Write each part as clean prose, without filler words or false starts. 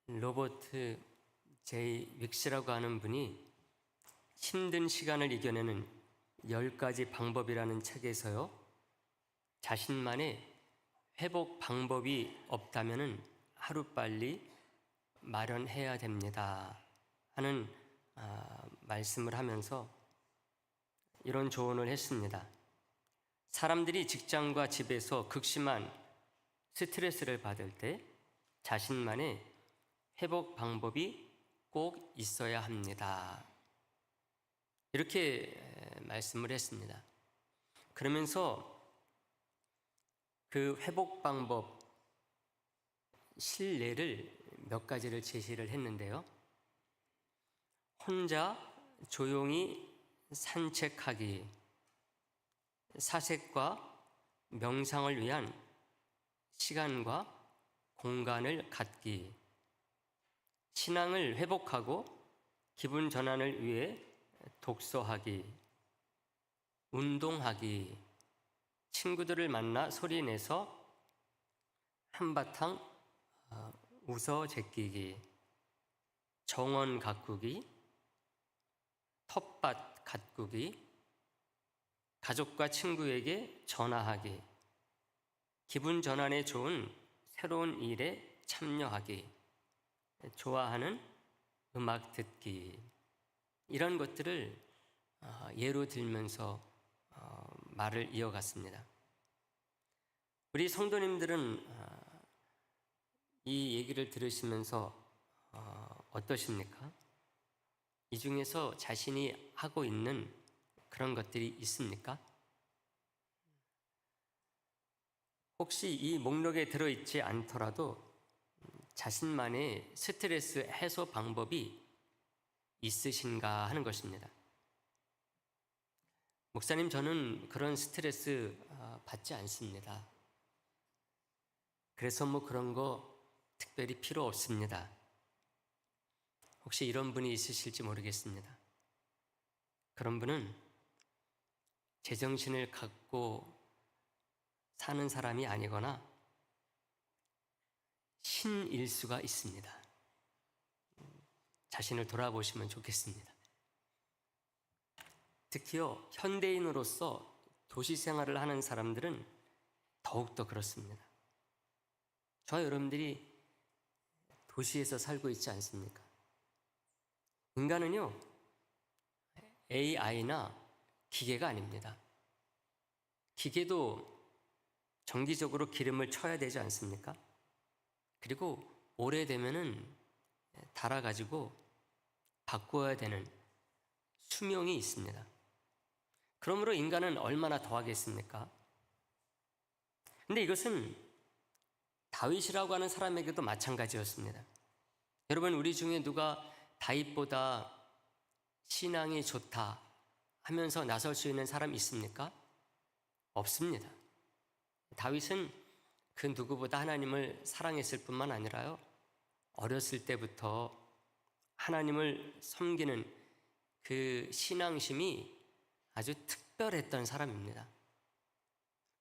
로버트 제이 윅스라고 하는 분이 힘든 시간을 이겨내는 10가지 방법이라는 책에서요, 자신만의 회복 방법이 없다면 하루빨리 마련해야 됩니다 하는 말씀을 하면서 이런 조언을 했습니다. 사람들이 직장과 집에서 극심한 스트레스를 받을 때 자신만의 회복 방법이 꼭 있어야 합니다. 이렇게 말씀을 했습니다. 그러면서 그 회복 방법 실례를 몇 가지를 제시를 했는데요. 혼자 조용히 산책하기, 사색과 명상을 위한 시간과 공간을 갖기, 신앙을 회복하고 기분 전환을 위해 독서하기, 운동하기, 친구들을 만나 소리내서 한바탕 웃어 제끼기, 정원 가꾸기, 텃밭 가꾸기, 가족과 친구에게 전화하기, 기분 전환에 좋은 새로운 일에 참여하기, 좋아하는 음악 듣기, 이런 것들을 예로 들면서 말을 이어갔습니다. 우리 성도님들은 이 얘기를 들으시면서 어떠십니까? 이 중에서 자신이 하고 있는 그런 것들이 있습니까? 혹시 이 목록에 들어있지 않더라도 자신만의 스트레스 해소 방법이 있으신가 하는 것입니다. 목사님, 저는 그런 스트레스 받지 않습니다. 그래서 그런 거 특별히 필요 없습니다. 혹시 이런 분이 있으실지 모르겠습니다. 그런 분은 제정신을 갖고 사는 사람이 아니거나 신일 수가 있습니다. 자신을 돌아보시면 좋겠습니다. 특히요, 현대인으로서 도시 생활을 하는 사람들은 더욱더 그렇습니다. 저와 여러분들이 도시에서 살고 있지 않습니까? 인간은요, AI나 기계가 아닙니다. 기계도 정기적으로 기름을 쳐야 되지 않습니까? 그리고 오래되면은 닳아가지고 바꾸어야 되는 수명이 있습니다. 그러므로 인간은 얼마나 더 하겠습니까? 근데 이것은 다윗이라고 하는 사람에게도 마찬가지였습니다. 여러분, 우리 중에 누가 다윗보다 신앙이 좋다 하면서 나설 수 있는 사람 있습니까? 없습니다. 다윗은 그 누구보다 하나님을 사랑했을 뿐만 아니라요, 어렸을 때부터 하나님을 섬기는 그 신앙심이 아주 특별했던 사람입니다.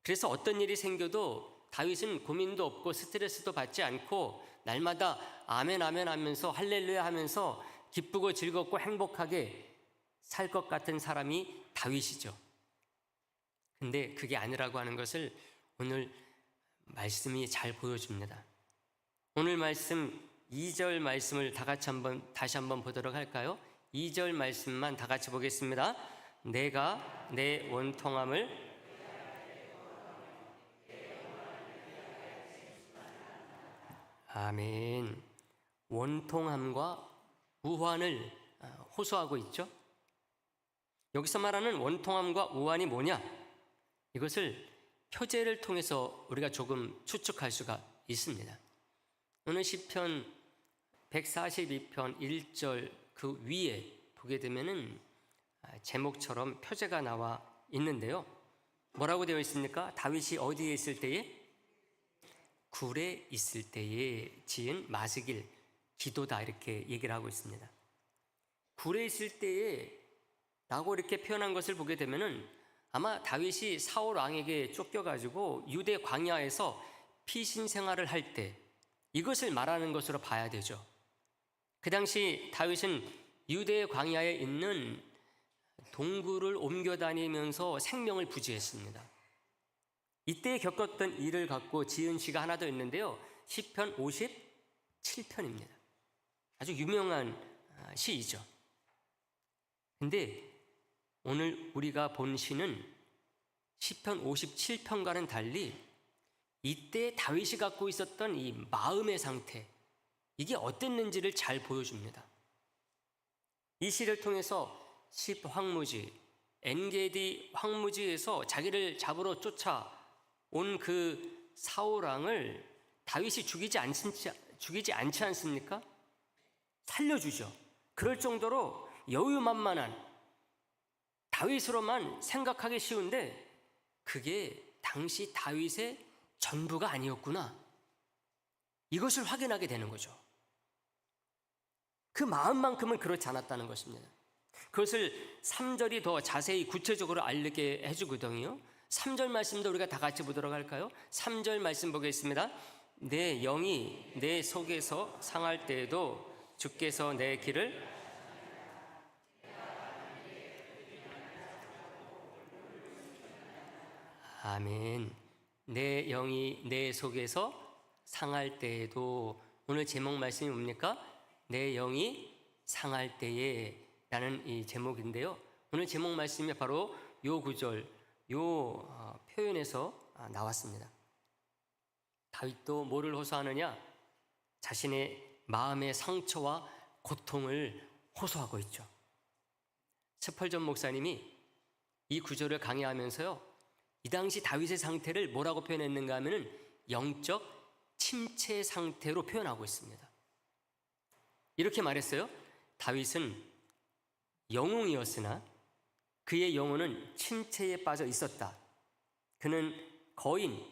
그래서 어떤 일이 생겨도 다윗은 고민도 없고 스트레스도 받지 않고 날마다 아멘 아멘 하면서 할렐루야 하면서 기쁘고 즐겁고 행복하게 살 것 같은 사람이 다윗이죠. 근데 그게 아니라고 하는 것을 오늘 말씀이 잘 보여줍니다. 오늘 말씀 2절 말씀을 다시 한번 보도록 할까요? 2절 말씀만 다 같이 보겠습니다. 내가 내 원통함을 아멘. 원통함과 우환을 호소하고 있죠. 여기서 말하는 원통함과 우환이 뭐냐? 이것을 표제를 통해서 우리가 조금 추측할 수가 있습니다. 오늘 시편 142편 1절 그 위에 보게 되면은 제목처럼 표제가 나와 있는데요. 뭐라고 되어 있습니까? 다윗이 어디에 있을 때에? 굴에 있을 때에 지은 마스길 기도다, 이렇게 얘기를 하고 있습니다. 굴에 있을 때에 라고 이렇게 표현한 것을 보게 되면은 아마 다윗이 사울 왕에게 쫓겨가지고 유대 광야에서 피신 생활을 할 때 이것을 말하는 것으로 봐야 되죠. 그 당시 다윗은 유대 광야에 있는 동굴을 옮겨 다니면서 생명을 부지했습니다. 이때 겪었던 일을 갖고 지은 시가 하나 더 있는데요. 시편 57편입니다. 아주 유명한 시이죠. 근데 오늘 우리가 본 시는 시편 57편과는 달리 이때 다윗이 갖고 있었던 이 마음의 상태, 이게 어땠는지를 잘 보여줍니다. 이 시를 통해서 십 황무지, 엔게디 황무지에서 자기를 잡으러 쫓아온 그 사울왕을 다윗이 죽이지 않지 않습니까? 살려주죠. 그럴 정도로 여유만만한, 다윗으로만 생각하기 쉬운데 그게 당시 다윗의 전부가 아니었구나, 이것을 확인하게 되는 거죠. 그 마음만큼은 그렇지 않았다는 것입니다. 그것을 3절이 더 자세히 구체적으로 알게 해주거든요. 3절 말씀도 우리가 다 같이 보도록 할까요? 3절 말씀 보겠습니다. 내 영이 내 속에서 상할 때에도 주께서 내 길을 아멘. 내 영이 내 속에서 상할 때에도, 오늘 제목 말씀이 뭡니까? 내 영이 상할 때에 라는 이 제목인데요. 오늘 제목 말씀이 바로 요 구절, 요 표현에서 나왔습니다. 다윗도 뭐를 호소하느냐? 자신의 마음의 상처와 고통을 호소하고 있죠. 스펄전 목사님이 이 구절을 강의하면서요, 이 당시 다윗의 상태를 뭐라고 표현했는가 하면은 영적 침체 상태로 표현하고 있습니다. 이렇게 말했어요. 다윗은 영웅이었으나 그의 영혼은 침체에 빠져 있었다. 그는 거인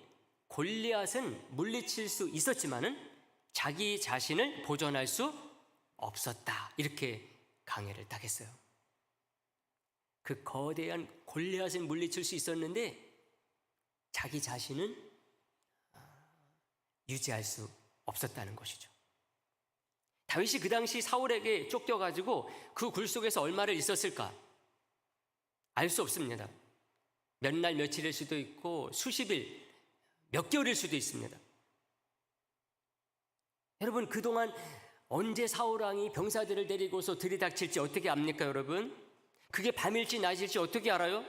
골리앗은 물리칠 수 있었지만은 자기 자신을 보존할 수 없었다. 이렇게 강해를 딱 했어요. 그 거대한 골리앗은 물리칠 수 있었는데 자기 자신은 유지할 수 없었다는 것이죠. 다윗이 그 당시 사울에게 쫓겨가지고 그 굴 속에서 얼마를 있었을까? 알 수 없습니다. 몇 날 며칠일 수도 있고 수십일, 몇 개월일 수도 있습니다. 여러분, 그동안 언제 사울왕이 병사들을 데리고서 들이닥칠지 어떻게 압니까, 여러분? 그게 밤일지 낮일지 어떻게 알아요?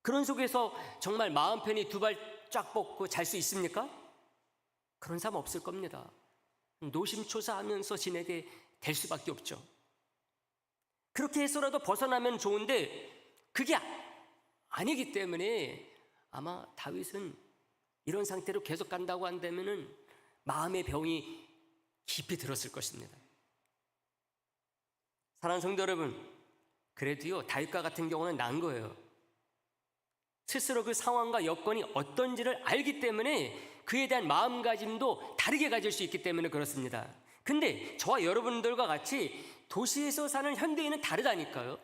그런 속에서 정말 마음 편히 두 발 쫙 뻗고 잘 수 있습니까? 그런 사람 없을 겁니다. 노심초사하면서 지내게 될 수밖에 없죠. 그렇게 해서라도 벗어나면 좋은데 그게 아니기 때문에 아마 다윗은 이런 상태로 계속 간다고 한다면은 마음의 병이 깊이 들었을 것입니다. 사랑하는 성도 여러분, 그래도요, 다윗과 같은 경우는 난 거예요. 스스로 그 상황과 여건이 어떤지를 알기 때문에 그에 대한 마음가짐도 다르게 가질 수 있기 때문에 그렇습니다. 근데 저와 여러분들과 같이 도시에서 사는 현대인은 다르다니까요.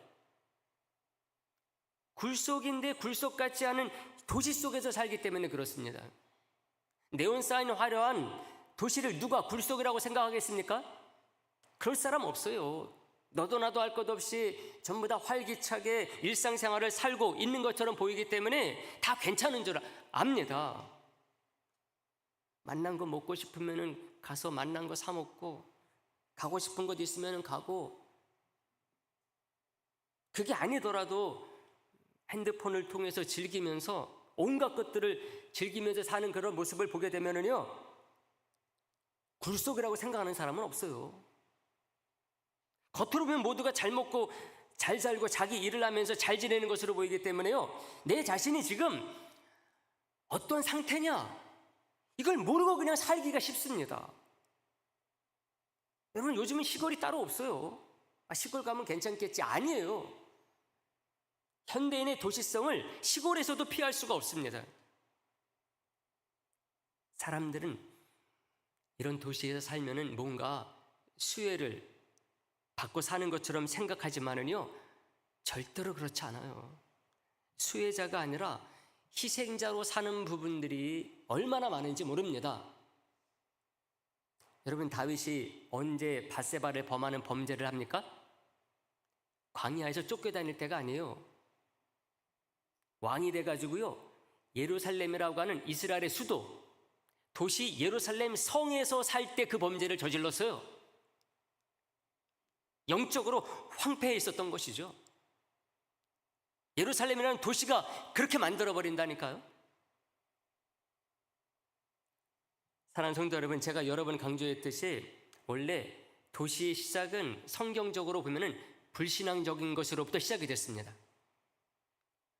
굴속인데 굴속 같지 않은 도시 속에서 살기 때문에 그렇습니다. 네온 사인 화려한 도시를 누가 굴속이라고 생각하겠습니까? 그럴 사람 없어요. 너도 나도 할 것 없이 전부 다 활기차게 일상생활을 살고 있는 것처럼 보이기 때문에 다 괜찮은 줄 압니다. 만난 거 먹고 싶으면 가서 만난 거 사 먹고, 가고 싶은 곳 있으면 가고, 그게 아니더라도 핸드폰을 통해서 즐기면서 온갖 것들을 즐기면서 사는 그런 모습을 보게 되면은요, 굴속이라고 생각하는 사람은 없어요. 겉으로 보면 모두가 잘 먹고 잘 살고 자기 일을 하면서 잘 지내는 것으로 보이기 때문에요, 내 자신이 지금 어떤 상태냐, 이걸 모르고 그냥 살기가 쉽습니다. 여러분, 요즘은 시골이 따로 없어요. 시골 가면 괜찮겠지. 아니에요. 현대인의 도시성을 시골에서도 피할 수가 없습니다. 사람들은 이런 도시에서 살면은 뭔가 수혜를 받고 사는 것처럼 생각하지만은요, 절대로 그렇지 않아요. 수혜자가 아니라 희생자로 사는 부분들이 얼마나 많은지 모릅니다. 여러분, 다윗이 언제 밧세바를 범하는 범죄를 합니까? 광야에서 쫓겨다닐 때가 아니에요. 왕이 돼가지고요, 예루살렘이라고 하는 이스라엘의 수도, 도시 예루살렘 성에서 살 때 그 범죄를 저질렀어요. 영적으로 황폐해 있었던 것이죠. 예루살렘이라는 도시가 그렇게 만들어버린다니까요. 사랑하는 성도 여러분, 제가 여러 번 강조했듯이 원래 도시의 시작은 성경적으로 보면은 불신앙적인 것으로부터 시작이 됐습니다.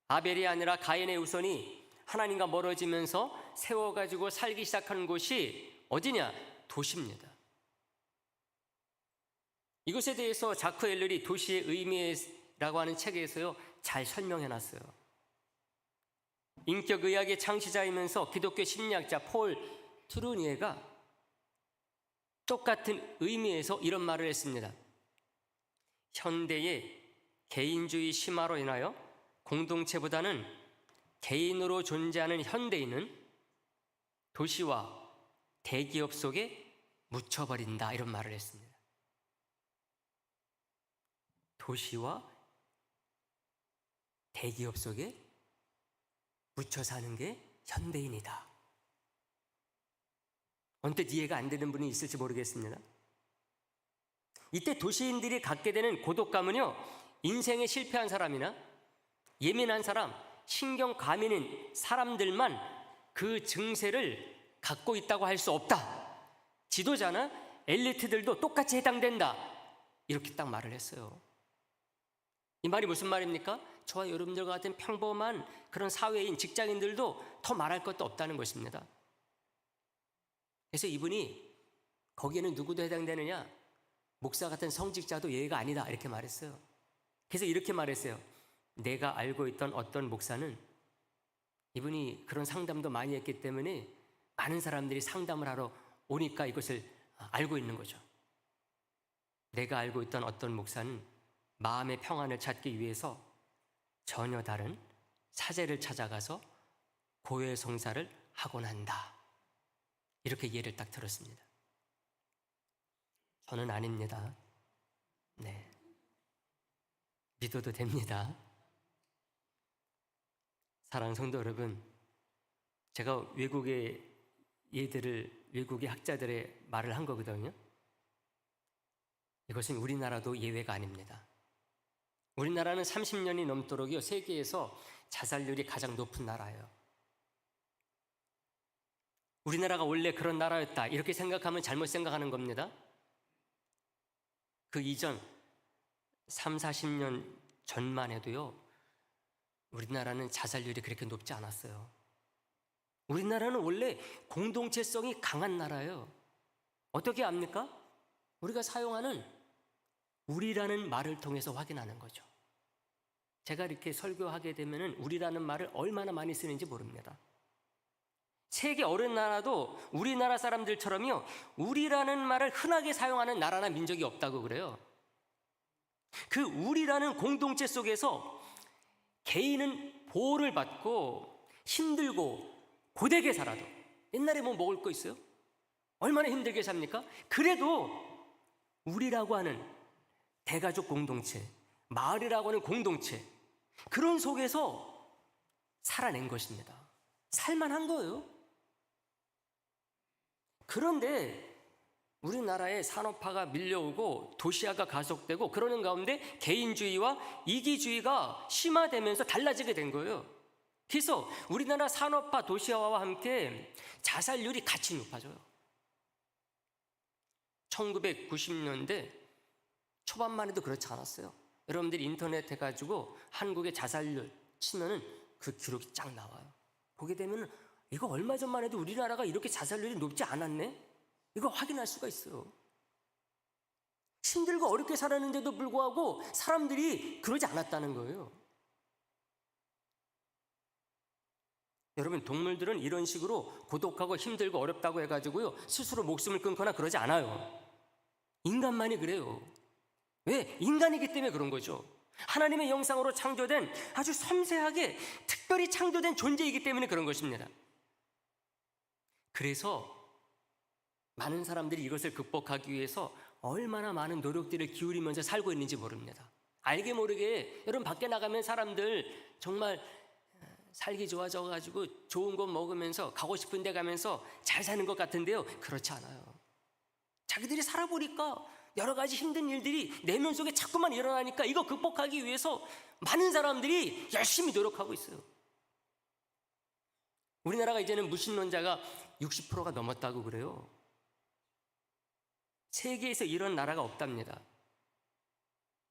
아벨이 아니라 가인의 후손이 하나님과 멀어지면서 세워가지고 살기 시작한 곳이 어디냐? 도시입니다. 이것에 대해서 자크 엘렐이 도시의 의미라고 하는 책에서요 잘 설명해놨어요. 인격의학의 창시자이면서 기독교 심리학자 폴 트루니에가 똑같은 의미에서 이런 말을 했습니다. 현대의 개인주의 심화로 인하여 공동체보다는 개인으로 존재하는 현대인은 도시와 대기업 속에 묻혀버린다, 이런 말을 했습니다. 도시와 대기업 속에 묻혀 사는 게 현대인이다. 언뜻 이해가 안 되는 분이 있을지 모르겠습니다. 이때 도시인들이 갖게 되는 고독감은요, 인생에 실패한 사람이나 예민한 사람, 신경 과민인 사람들만 그 증세를 갖고 있다고 할 수 없다. 지도자나 엘리트들도 똑같이 해당된다. 이렇게 딱 말을 했어요. 이 말이 무슨 말입니까? 저와 여러분들과 같은 평범한 그런 사회인 직장인들도 더 말할 것도 없다는 것입니다. 그래서 이분이 거기에는 누구도 해당되느냐? 목사 같은 성직자도 예외가 아니다, 이렇게 말했어요. 그래서 이렇게 말했어요. 내가 알고 있던 어떤 목사는, 이분이 그런 상담도 많이 했기 때문에 많은 사람들이 상담을 하러 오니까 이것을 알고 있는 거죠. 내가 알고 있던 어떤 목사는 마음의 평안을 찾기 위해서 전혀 다른 사제를 찾아가서 고해성사를 하곤 한다. 이렇게 예를 딱 들었습니다. 저는 아닙니다. 네, 믿어도 됩니다. 사랑하는 성도 여러분, 제가 외국의 학자들의 말을 한 거거든요. 이것은 우리나라도 예외가 아닙니다. 우리나라는 30년이 넘도록요 세계에서 자살률이 가장 높은 나라예요. 우리나라가 원래 그런 나라였다, 이렇게 생각하면 잘못 생각하는 겁니다. 그 이전 3, 40년 전만 해도요 우리나라는 자살률이 그렇게 높지 않았어요. 우리나라는 원래 공동체성이 강한 나라예요. 어떻게 압니까? 우리가 사용하는 우리라는 말을 통해서 확인하는 거죠. 제가 이렇게 설교하게 되면은 우리라는 말을 얼마나 많이 쓰는지 모릅니다. 세계 어느 나라도 우리나라 사람들처럼요 우리라는 말을 흔하게 사용하는 나라나 민족이 없다고 그래요. 그 우리라는 공동체 속에서 개인은 보호를 받고 힘들고 고되게 살아도, 옛날에 뭐 먹을 거 있어요? 얼마나 힘들게 삽니까? 그래도 우리라고 하는 대가족 공동체, 마을이라고 하는 공동체, 그런 속에서 살아낸 것입니다. 살만한 거예요. 그런데 우리나라에 산업화가 밀려오고 도시화가 가속되고 그러는 가운데 개인주의와 이기주의가 심화되면서 달라지게 된 거예요. 그래서 우리나라 산업화 도시화와 함께 자살률이 같이 높아져요. 1990년대 초반만 해도 그렇지 않았어요. 여러분들이 인터넷 해가지고 한국의 자살률 치면은 그 기록이 쫙 나와요. 보게 되면 이거 얼마 전만 해도 우리나라가 이렇게 자살률이 높지 않았네? 이거 확인할 수가 있어요. 힘들고 어렵게 살았는데도 불구하고 사람들이 그러지 않았다는 거예요. 여러분, 동물들은 이런 식으로 고독하고 힘들고 어렵다고 해가지고요 스스로 목숨을 끊거나 그러지 않아요. 인간만이 그래요. 왜? 인간이기 때문에 그런 거죠. 하나님의 형상으로 창조된 아주 섬세하게 특별히 창조된 존재이기 때문에 그런 것입니다. 그래서 많은 사람들이 이것을 극복하기 위해서 얼마나 많은 노력들을 기울이면서 살고 있는지 모릅니다. 알게 모르게 여러분 밖에 나가면 사람들 정말 살기 좋아져가지고 좋은 거 먹으면서 가고 싶은 데 가면서 잘 사는 것 같은데요, 그렇지 않아요. 자기들이 살아보니까 여러 가지 힘든 일들이 내면 속에 자꾸만 일어나니까 이거 극복하기 위해서 많은 사람들이 열심히 노력하고 있어요. 우리나라가 이제는 무신론자가 60%가 넘었다고 그래요. 세계에서 이런 나라가 없답니다.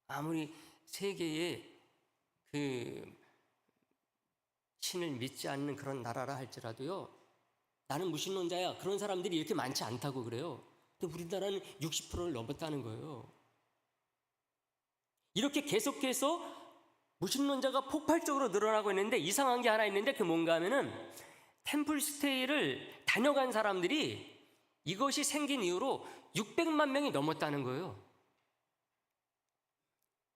아무리 세계에 신을 믿지 않는 그런 나라라 할지라도요, 나는 무신론자야, 그런 사람들이 이렇게 많지 않다고 그래요. 근데 우리나라는 60%를 넘었다는 거예요. 이렇게 계속해서 무신론자가 폭발적으로 늘어나고 있는데, 이상한 게 하나 있는데, 그게 뭔가 하면은 템플스테이를 다녀간 사람들이 이것이 생긴 이후로 600만 명이 넘었다는 거예요.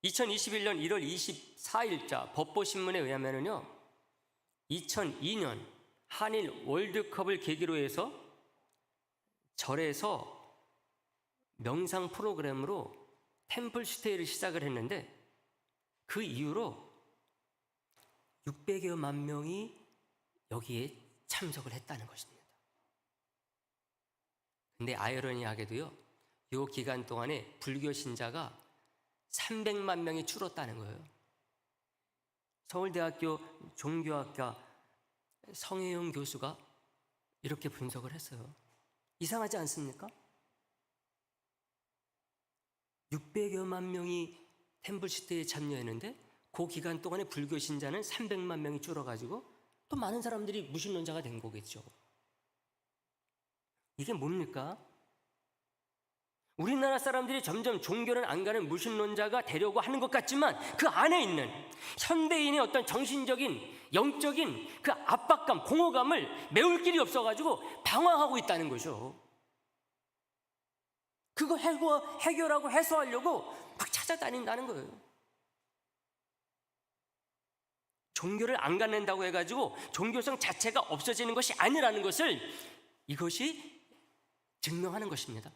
2021년 1월 24일자 법보신문에 의하면요, 2002년 한일 월드컵을 계기로 해서 절에서 명상 프로그램으로 템플스테이를 시작을 했는데, 그 이후로 600여만 명이 여기에 참석을 했다는 것입니다. 근데 아이러니하게도요, 이 기간 동안에 불교 신자가 300만 명이 줄었다는 거예요. 서울대학교 종교학과 성혜영 교수가 이렇게 분석을 했어요. 이상하지 않습니까? 600여만 명이 템플스테이에 참여했는데 그 기간 동안에 불교 신자는 300만 명이 줄어가지고 또 많은 사람들이 무신론자가 된 거겠죠. 이게 뭡니까? 우리나라 사람들이 점점 종교는 안 가는 무신론자가 되려고 하는 것 같지만 그 안에 있는 현대인의 어떤 정신적인, 영적인 그 압박감, 공허감을 메울 길이 없어가지고 방황하고 있다는 거죠. 그거 해결하고 해소하려고 막 찾아다닌다는 거예요. 종교를 안 갖는다고 해가지고 종교성 자체가 없어지는 것이 아니라는 것을 이것이 증명하는 것입니다.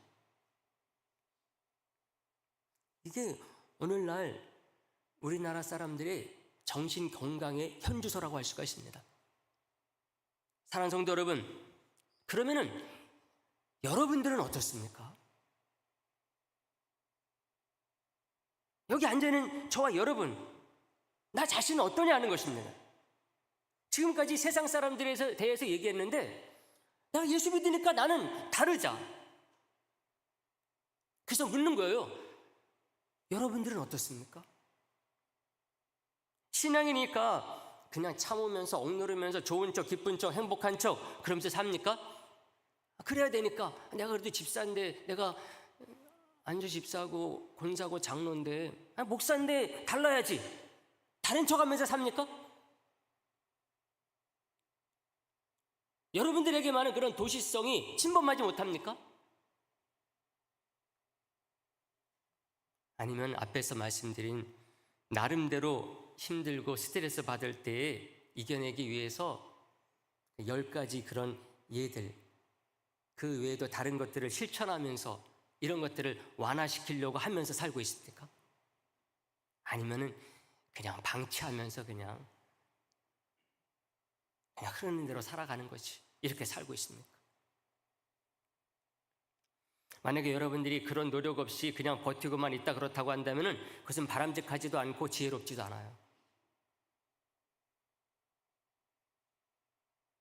이게 오늘날 우리나라 사람들의 정신 건강의 현주소라고 할 수가 있습니다. 사랑하는 성도 여러분, 그러면은 여러분들은 어떻습니까? 여기 앉아있는 저와 여러분, 나 자신은 어떠냐 하는 것입니다. 지금까지 세상 사람들에 대해서 얘기했는데 내가 예수 믿으니까 나는 다르자. 그래서 묻는 거예요. 여러분들은 어떻습니까? 신앙이니까 그냥 참으면서 억누르면서 좋은 척, 기쁜 척, 행복한 척 그러면서 삽니까? 그래야 되니까 내가 그래도 집사인데, 내가 안주 집사고 권사고 장로인데, 목사인데 달라야지, 다른 척하면서 삽니까? 여러분들에게만은 그런 도시성이 침범하지 못합니까? 아니면 앞에서 말씀드린 나름대로 힘들고 스트레스 받을 때에 이겨내기 위해서 10가지 그런 예들, 그 외에도 다른 것들을 실천하면서 이런 것들을 완화시키려고 하면서 살고 있습니까? 아니면은 그냥 방치하면서 그냥 흐르는 대로 살아가는 거지, 이렇게 살고 있습니까? 만약에 여러분들이 그런 노력 없이 그냥 버티고만 있다 그렇다고 한다면은 그것은 바람직하지도 않고 지혜롭지도 않아요.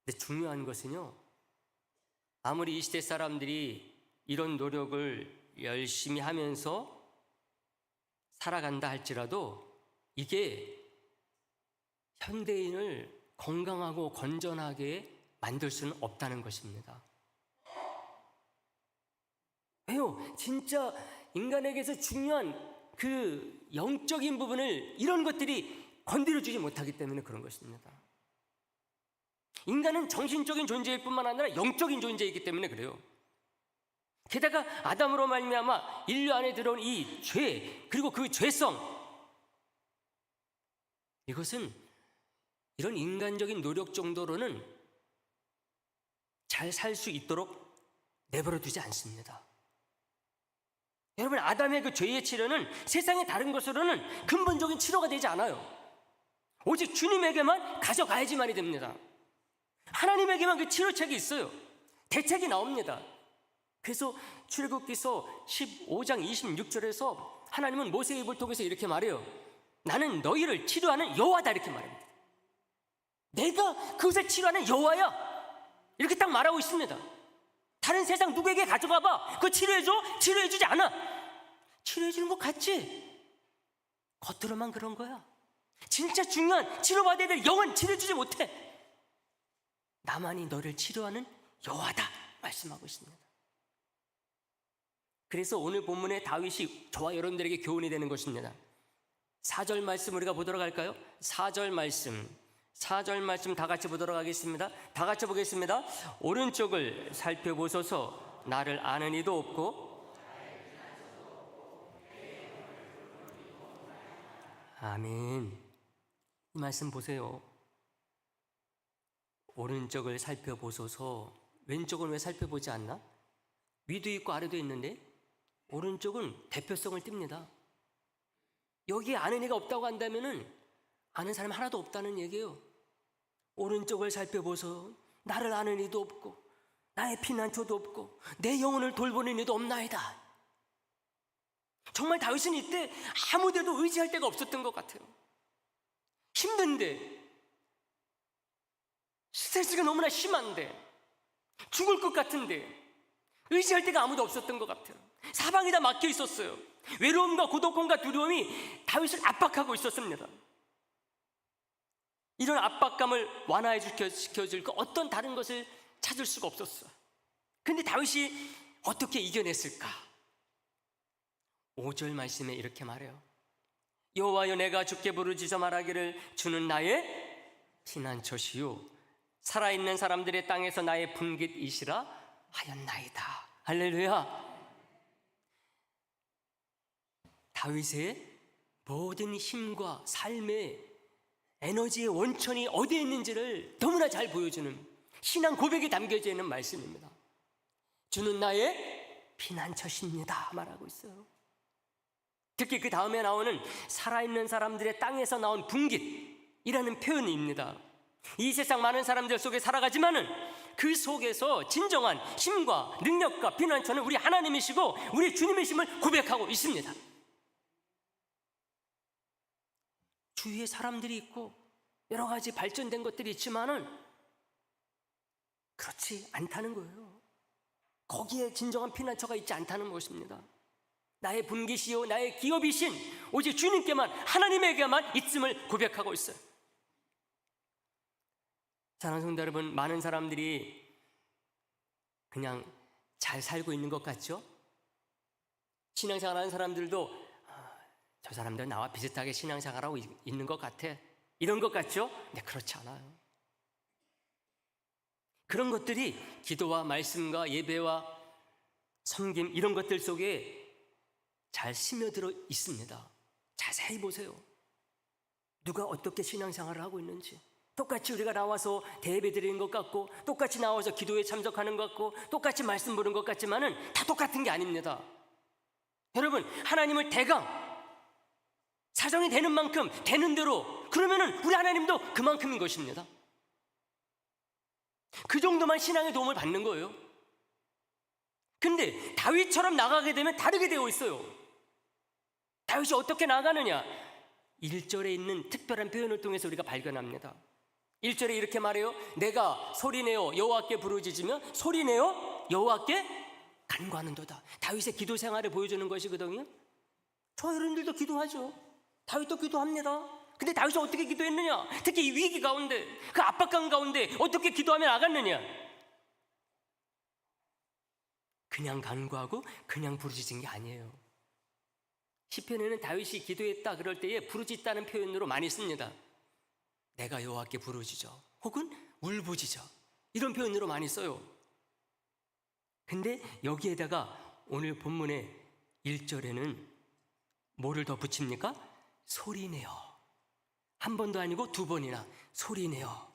근데 중요한 것은요, 아무리 이 시대 사람들이 이런 노력을 열심히 하면서 살아간다 할지라도 이게 현대인을 건강하고 건전하게 만들 수는 없다는 것입니다. 왜요? 진짜 인간에게서 중요한 그 영적인 부분을 이런 것들이 건드려주지 못하기 때문에 그런 것입니다. 인간은 정신적인 존재일 뿐만 아니라 영적인 존재이기 때문에 그래요. 게다가 아담으로 말미암아 인류 안에 들어온 이 죄, 그리고 그 죄성, 이것은 이런 인간적인 노력 정도로는 잘 살 수 있도록 내버려 두지 않습니다. 여러분, 아담의 그 죄의 치료는 세상의 다른 것으로는 근본적인 치료가 되지 않아요. 오직 주님에게만 가져가야지만이 됩니다. 하나님에게만 그 치료책이 있어요. 대책이 나옵니다. 그래서 출애굽기서 15장 26절에서 하나님은 모세의 입을 통해서 이렇게 말해요. 나는 너희를 치료하는 여호와다, 이렇게 말합니다. 내가 그것을 치료하는 여호와야, 이렇게 딱 말하고 있습니다. 다른 세상 누구에게 가져가봐, 그거 치료해줘? 치료해주지 않아. 치료해주는 것 같지? 겉으로만 그런 거야. 진짜 중요한 치료받아야 될 영은 치료해주지 못해. 나만이 너를 치료하는 여호와다 말씀하고 있습니다. 그래서 오늘 본문의 다윗이 저와 여러분들에게 교훈이 되는 것입니다. 4절 말씀 우리가 보도록 할까요? 4절 말씀 다 같이 보도록 하겠습니다. 다 같이 보겠습니다. 오른쪽을 살펴보소서. 나를 아는 이도 없고. 아멘. 이 말씀 보세요. 오른쪽을 살펴보소서. 왼쪽은 왜 살펴보지 않나? 위도 있고 아래도 있는데 오른쪽은 대표성을 띱니다. 여기에 아는 이가 없다고 한다면은 아는 사람이 하나도 없다는 얘기예요. 오른쪽을 살펴보소. 나를 아는 이도 없고 나의 피난처도 없고 내 영혼을 돌보는 이도 없나이다. 정말 다윗은 이때 아무 데도 의지할 데가 없었던 것 같아요. 힘든데, 스트레스가 너무나 심한데, 죽을 것 같은데 의지할 데가 아무도 없었던 것 같아요. 사방이 다 막혀 있었어요. 외로움과 고독감과 두려움이 다윗을 압박하고 있었습니다. 이런 압박감을 완화시켜줄 그 어떤 다른 것을 찾을 수가 없었어요. 근데 다윗이 어떻게 이겨냈을까? 5절 말씀에 이렇게 말해요. 여호와여, 내가 주께 부르짖어 말하기를 주는 나의 피난처시요 살아있는 사람들의 땅에서 나의 분깃이시라 하였나이다. 할렐루야. 다윗의 모든 힘과 삶의 에너지의 원천이 어디에 있는지를 너무나 잘 보여주는 신앙 고백이 담겨져 있는 말씀입니다. 주는 나의 피난처십니다 말하고 있어요. 특히 그 다음에 나오는 살아있는 사람들의 땅에서 나온 분깃이라는 표현입니다. 이 세상 많은 사람들 속에 살아가지만은 그 속에서 진정한 힘과 능력과 피난처는 우리 하나님이시고 우리 주님이심을 고백하고 있습니다. 주위에 사람들이 있고 여러 가지 발전된 것들이 있지만은 그렇지 않다는 거예요. 거기에 진정한 피난처가 있지 않다는 것입니다. 나의 분깃이요 나의 기업이신 오직 주님께만, 하나님에게만 있음을 고백하고 있어요. 사랑하는 성도 여러분, 많은 사람들이 그냥 잘 살고 있는 것 같죠? 신앙생활하는 사람들도 저 사람들은 나와 비슷하게 신앙생활하고 있는 것 같아, 이런 것 같죠? 근데 그렇지 않아요. 그런 것들이 기도와 말씀과 예배와 섬김 이런 것들 속에 잘 스며들어 있습니다. 자세히 보세요. 누가 어떻게 신앙생활을 하고 있는지. 똑같이 우리가 나와서 대예배 드리는 것 같고 똑같이 나와서 기도에 참석하는 것 같고 똑같이 말씀 부르는 것 같지만은 다 똑같은 게 아닙니다. 여러분, 하나님을 대강 사정이 되는 만큼 되는 대로, 그러면은 우리 하나님도 그만큼인 것입니다. 그 정도만 신앙의 도움을 받는 거예요. 근데 다윗처럼 나가게 되면 다르게 되어 있어요. 다윗이 어떻게 나가느냐? 1절에 있는 특별한 표현을 통해서 우리가 발견합니다. 1절에 이렇게 말해요. 내가 소리내어 여호와께 부르짖으며 소리내어 여호와께 간구하는도다. 다윗의 기도 생활을 보여주는 것이거든요. 저 여러분들도 기도하죠. 다윗도 기도합니다. 근데 다윗이 어떻게 기도했느냐? 특히 이 위기 가운데, 그 압박감 가운데 어떻게 기도하며 나갔느냐? 그냥 간구하고 그냥 부르짖은 게 아니에요. 시편에는 다윗이 기도했다 그럴 때에 부르짖다는 표현으로 많이 씁니다. 내가 여호와께 부르짖어, 혹은 울부짖어, 이런 표현으로 많이 써요. 근데 여기에다가 오늘 본문의 1절에는 뭐를 더 붙입니까? 소리내어. 한 번도 아니고 두 번이나 소리내어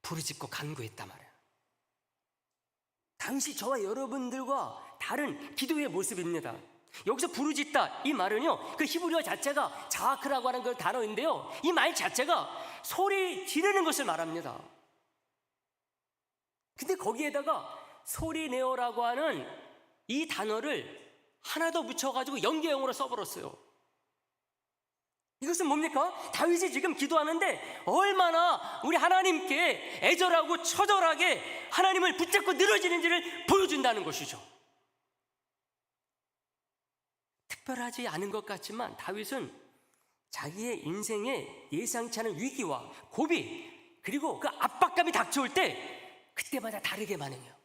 부르짖고 간구했단 말이에요. 당시 저와 여러분들과 다른 기도의 모습입니다. 여기서 부르짖다 이 말은요, 그 히브리어 자체가 자아크라고 하는 그 단어인데요, 이 말 자체가 소리 지르는 것을 말합니다. 근데 거기에다가 소리 내어라고 하는 이 단어를 하나 더 붙여가지고 연계형으로 써버렸어요. 이것은 뭡니까? 다윗이 지금 기도하는데 얼마나 우리 하나님께 애절하고 처절하게 하나님을 붙잡고 늘어지는지를 보여준다는 것이죠. 특별하지 않은 것 같지만 다윗은 자기의 인생에 예상치 않은 위기와 고비, 그리고 그 압박감이 닥쳐올 때 그때마다 다르게 반응해요.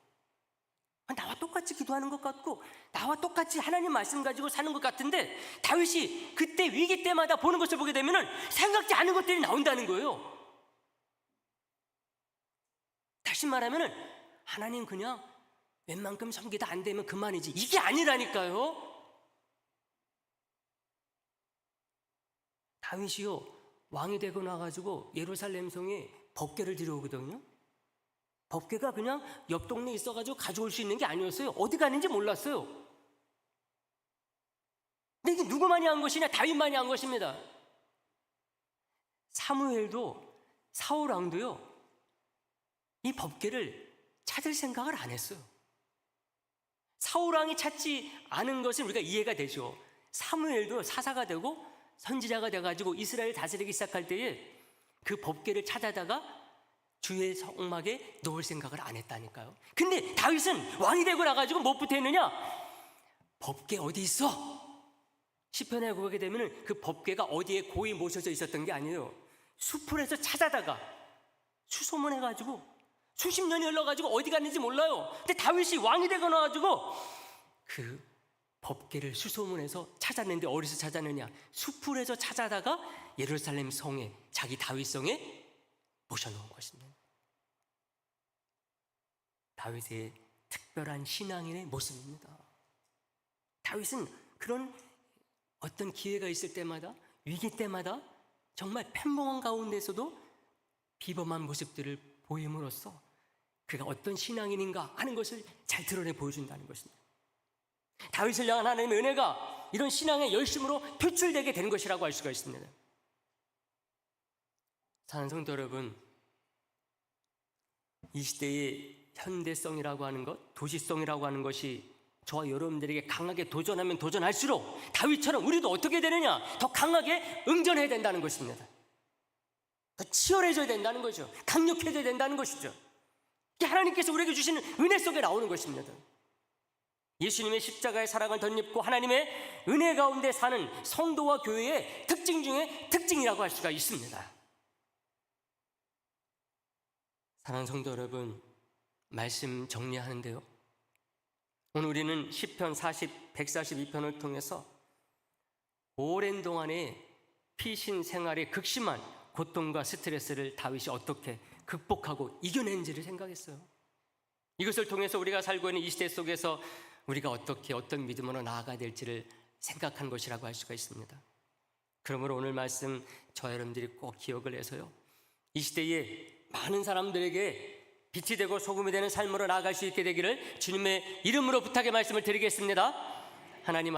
나와 똑같이 기도하는 것 같고 나와 똑같이 하나님 말씀 가지고 사는 것 같은데, 다윗이 그때 위기 때마다 보는 것을 보게 되면 생각지 않은 것들이 나온다는 거예요. 다시 말하면 하나님 그냥 웬만큼 섬기다 안 되면 그만이지, 이게 아니라니까요. 다윗이요, 왕이 되고 나가지고 예루살렘 성에 법궤를 들여오거든요. 법궤가 그냥 옆 동네에 있어가지고 가져올 수 있는 게 아니었어요. 어디 가는지 몰랐어요. 근데 이게 누구만이 한 것이냐? 다윗만이 한 것입니다. 사무엘도 사울 왕도요, 이 법궤를 찾을 생각을 안 했어요. 사울 왕이 찾지 않은 것은 우리가 이해가 되죠. 사무엘도 사사가 되고 선지자가 돼가지고 이스라엘 다스리기 시작할 때에 그 법궤를 찾아다가 주의 성막에 놓을 생각을 안 했다니까요. 근데 다윗은 왕이 되고 나가지고 무엇부터 했느냐? 법궤 어디 있어? 시편에 보게 되면 그 법궤가 어디에 고이 모셔져 있었던 게 아니에요. 수풀에서 찾아다가 수소문해가지고 수십 년이 흘러가지고 어디 갔는지 몰라요. 근데 다윗이 왕이 되고 나가지고 그 법궤를 수소문해서 찾았는데 어디서 찾았느냐? 수풀에서 찾아다가 예루살렘 성에, 자기 다윗 성에 모셔놓은 것입니다. 다윗의 특별한 신앙인의 모습입니다. 다윗은 그런 어떤 기회가 있을 때마다, 위기 때마다 정말 평범한 가운데서도 비범한 모습들을 보임으로써 그가 어떤 신앙인인가 하는 것을 잘 드러내 보여준다는 것입니다. 다윗을 향한 하나님의 은혜가 이런 신앙의 열심으로 표출되게 된 것이라고 할 수가 있습니다. 사랑하는 성도 여러분, 이 시대의 현대성이라고 하는 것, 도시성이라고 하는 것이 저와 여러분들에게 강하게 도전하면 도전할수록 다윗처럼 우리도 어떻게 되느냐? 더 강하게 응전해야 된다는 것입니다. 더 치열해져야 된다는 거죠. 강력해져야 된다는 것이죠. 이게 하나님께서 우리에게 주시는 은혜 속에 나오는 것입니다. 예수님의 십자가의 사랑을 덧입고 하나님의 은혜 가운데 사는 성도와 교회의 특징 중에 특징이라고 할 수가 있습니다. 사랑하는 성도 여러분, 말씀 정리하는데요, 오늘 우리는 시편 142편을 통해서 오랜 동안의 피신 생활의 극심한 고통과 스트레스를 다윗이 어떻게 극복하고 이겨낸지를 생각했어요. 이것을 통해서 우리가 살고 있는 이 시대 속에서 우리가 어떻게 어떤 믿음으로 나아가야 될지를 생각한 것이라고 할 수가 있습니다. 그러므로 오늘 말씀 저 여러분들이 꼭 기억을 해서요, 이 시대에 많은 사람들에게 빛이 되고 소금이 되는 삶으로 나아갈 수 있게 되기를 주님의 이름으로 부탁의 말씀을 드리겠습니다. 하나님